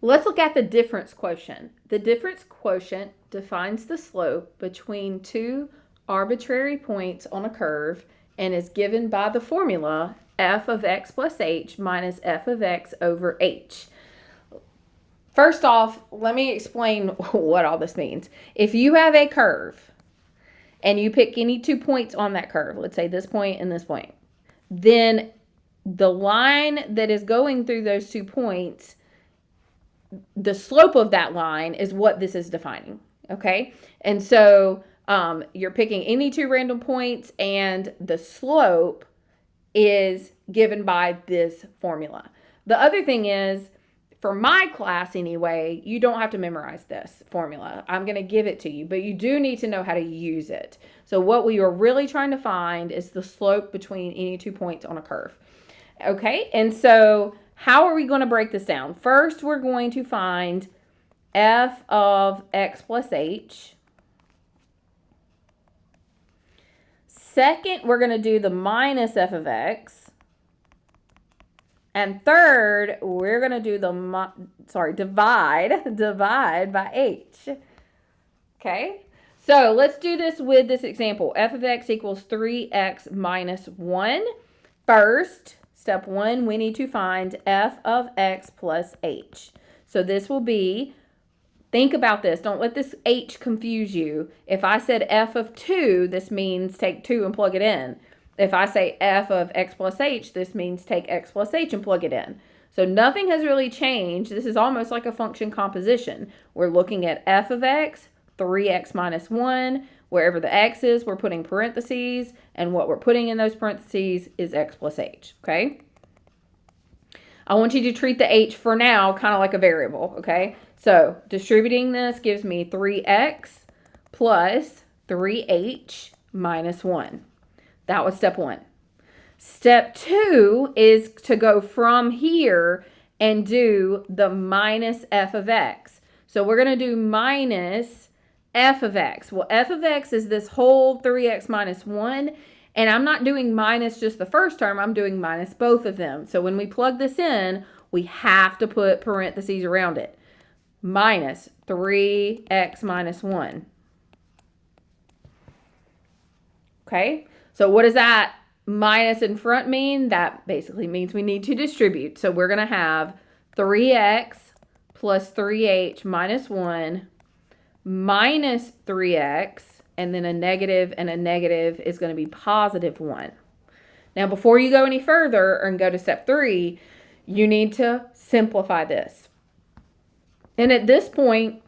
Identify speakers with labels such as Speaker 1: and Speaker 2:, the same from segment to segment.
Speaker 1: Let's look at the difference quotient. The difference quotient defines the slope between two arbitrary points on a curve and is given by the formula f of x plus h minus f of x over h. First off, let me explain what all this means. If you have a curve and you pick any 2 points on that curve, let's say this point and this point, then the line that is going through those 2 points, the slope of that line is what this is defining, okay? And so you're picking any 2 random points, and the slope is given by this formula. The other thing is, for my class anyway, you don't have to memorize this formula. I'm going to give it to you, but you do need to know how to use it. So what we are really trying to find is the slope between any 2 points on a curve. Okay, and so how are we going to break this down? First, we're going to find f of x plus h. Second, we're going to do the minus f of x. And third, we're going to do the, divide by h. Okay, so let's do this with this example. F of x equals 3x minus 1. First, step 1, we need to find f of x plus h. So this will be, think about this. Don't let this h confuse you. If I said f of 2, this means take 2 and plug it in. If I say f of x plus h, this means take x plus h and plug it in. So nothing has really changed. This is almost like a function composition. We're looking at f of x, 3x minus 1. Wherever the x is, we're putting parentheses, and what we're putting in those parentheses is x plus h, okay? I want you to treat the h for now kind of like a variable, okay? So distributing this gives me 3x plus 3h minus 1. That was step 1. Step 2 is to go from here and do the minus f of x. So we're going to do minus f of x. Well, f of x is this whole 3x minus 1, and I'm not doing minus just the first term, I'm doing minus both of them. So when we plug this in, we have to put parentheses around it. Minus 3x minus 1. Okay, so what does that minus in front mean? That basically means we need to distribute. So we're going to have 3x plus 3h minus 1 minus 3x, and then a negative and a negative is going to be positive 1. Now, before you go any further and go to step 3, you need to simplify this. And at this point,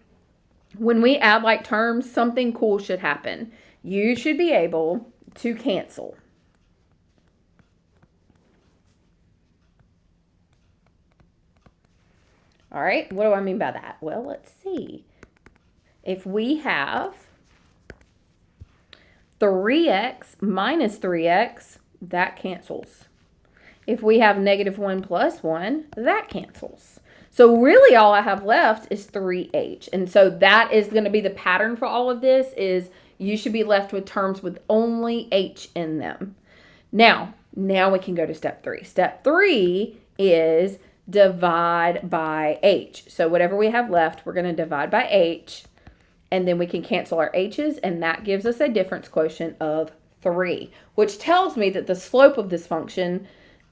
Speaker 1: when we add like terms, something cool should happen. You should be able to cancel. All right, what do I mean by that? Well, let's see. If we have 3x minus 3x, that cancels. If we have negative 1 plus 1, that cancels. So really all I have left is 3h. And so that is going to be the pattern for all of this, is you should be left with terms with only h in them. Now we can go to step 3. Step 3 is divide by h. So whatever we have left, we're going to divide by h, and then we can cancel our h's, and that gives us a difference quotient of 3, which tells me that the slope of this function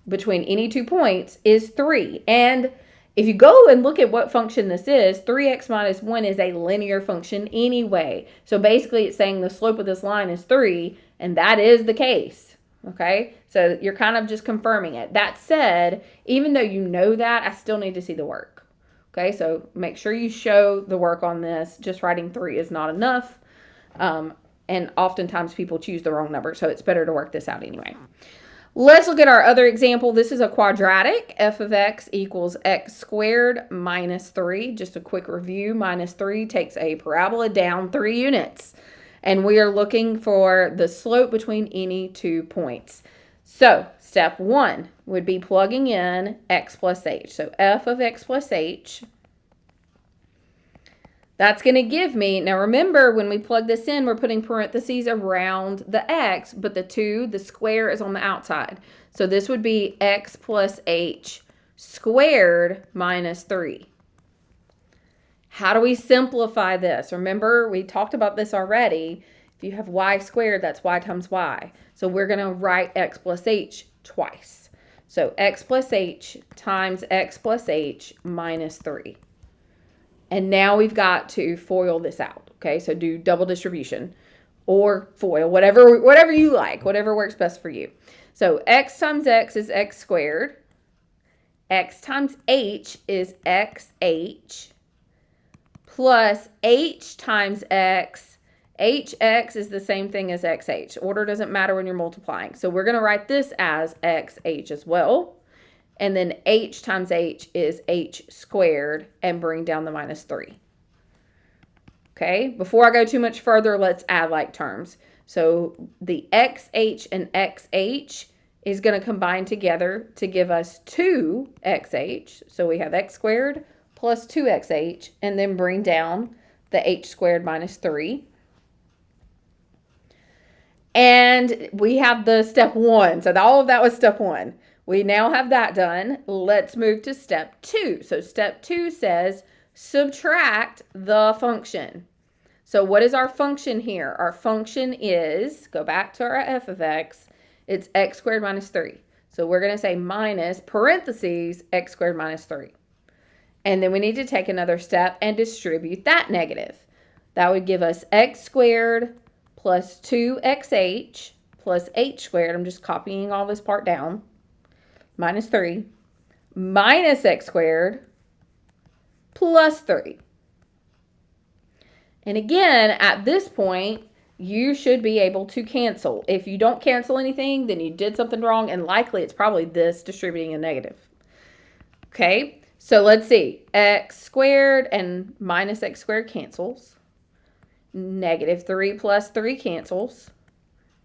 Speaker 1: between any 2 points is 3. And if you go and look at what function this is, 3x minus 1 is a linear function anyway. So basically it's saying the slope of this line is 3, and that is the case. Okay, so you're kind of just confirming it. That said, even though you know that, I still need to see the work. Okay, so make sure you show the work on this. Just writing 3 is not enough. And oftentimes people choose the wrong number, so it's better to work this out anyway. Let's look at our other example. This is a quadratic. F of x equals x squared minus 3. Just a quick review. Minus 3 takes a parabola down 3 units. And we are looking for the slope between any 2 points. So step 1 would be plugging in x plus h. So f of x plus h. That's going to give me, now remember, when we plug this in, we're putting parentheses around the x, but the square is on the outside. So this would be x plus h squared minus 3. How do we simplify this? Remember, we talked about this already. If you have y squared, that's y times y. So we're going to write x plus h twice. So x plus h times x plus h minus 3. And now we've got to FOIL this out. Okay, so do double distribution or FOIL, whatever you like, whatever works best for you. So x times x is x squared. X times h is xh. Plus h times x. Hx is the same thing as xh. Order doesn't matter when you're multiplying. So we're going to write this as xh as well. And then h times h is h squared and bring down the minus 3. Okay, before I go too much further, let's add like terms. So the xh and xh is going to combine together to give us 2xh. So we have x squared plus 2xh, and then bring down the h squared minus 3. And we have the step 1. So all of that was step 1. We now have that done. Let's move to step 2. So step 2 says subtract the function. So what is our function here? Our function is, go back to our f of x, it's x squared minus 3. So we're going to say minus parentheses x squared minus 3. And then we need to take another step and distribute that negative. That would give us x squared plus 2xh plus h squared. I'm just copying all this part down. Minus 3 minus x squared plus 3. And again, at this point, you should be able to cancel. If you don't cancel anything, then you did something wrong, and likely it's probably this distributing a negative. Okay, so let's see. X squared and minus x squared cancels. Negative 3 plus 3 cancels.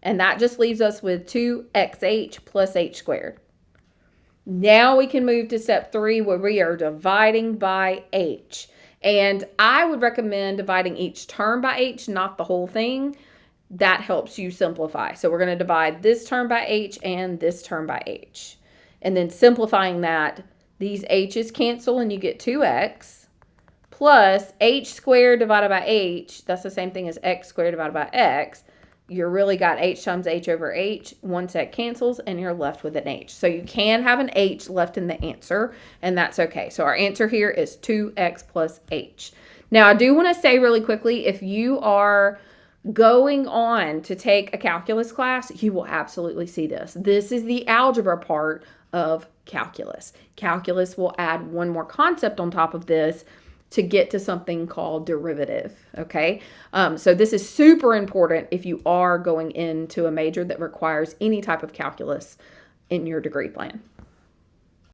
Speaker 1: And that just leaves us with 2xh plus h squared. Now we can move to step 3 where we are dividing by h. And I would recommend dividing each term by h, not the whole thing. That helps you simplify. So we're going to divide this term by h and this term by h. And then simplifying that, these h's cancel and you get 2x plus h squared divided by h. That's the same thing as x squared divided by x. You really got h times h over h. One set cancels and you're left with an h. So you can have an h left in the answer, and that's okay. So our answer here is 2x plus h. Now I do want to say really quickly, if you are going on to take a calculus class, you will absolutely see this. This is the algebra part of calculus. Calculus will add one more concept on top of this to get to something called derivative, okay? So this is super important if you are going into a major that requires any type of calculus in your degree plan.